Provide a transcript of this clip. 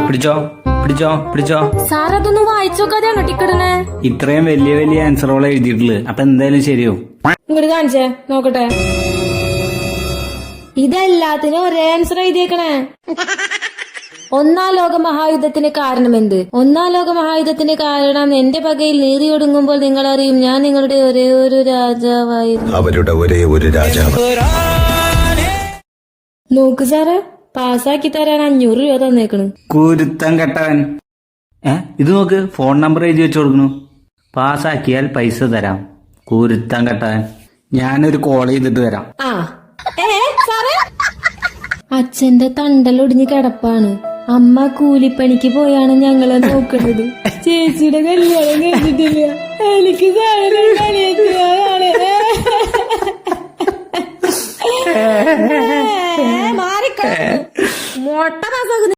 പിടിച്ചോ പിടിച്ചോ പിടിച്ചോ. സാർ അതൊന്ന് വായിച്ചോക്കാതെയാണോ ടിക്കറ്റിന്? ഇത്രയും വലിയ വലിയ ആൻസറുകൾ എഴുതിയിട്ടുള്ളത്, അപ്പൊ എന്തായാലും ശരിയാവും. ഇങ്ങോട്ട് കാണിച്ചേ നോക്കട്ടെ. ഇതെല്ലാത്തിനും ഒരേ ആൻസർ എഴുതിയേക്കണേ. ഒന്നാം ലോക മഹായുദ്ധത്തിന് കാരണമെന്ത്? ഒന്നാം ലോക മഹായുദ്ധത്തിന് കാരണം എന്റെ പകയിൽ നീതി ഒടുങ്ങുമ്പോൾ നിങ്ങൾ അറിയും ഞാൻ നിങ്ങളുടെ ഒരേ ഒരു രാജാവായിരുന്നു. അവരുടെ ഒരേ ഒരു രാജാവ്. നോക്ക് സാറേ, പാസ്സാക്കി തരാൻ 500 രൂപ തന്നേക്കണ്. കുരുത്തം കെട്ടവൻ. ഇത് നോക്ക്, ഫോൺ നമ്പർ എഴുതി വെച്ച് കൊടുക്കണു. പാസ്സാക്കിയാൽ പൈസ തരാം. കുരുത്തം കെട്ടവൻ. ഞാനൊരു കോൾ ചെയ്തിട്ട് വരാം. സാറേ, അച്ഛന്റെ തണ്ടലൊടിഞ്ഞ് കിടപ്പാണ്. അമ്മ കൂലിപ്പണിക്ക് പോയാണ് ഞങ്ങളെ നോക്കുന്നത്. ചേച്ചിയുടെ കല്യാണം കഴിഞ്ഞിട്ടില്ല. എനിക്ക് മാറിക്ക മൊട്ട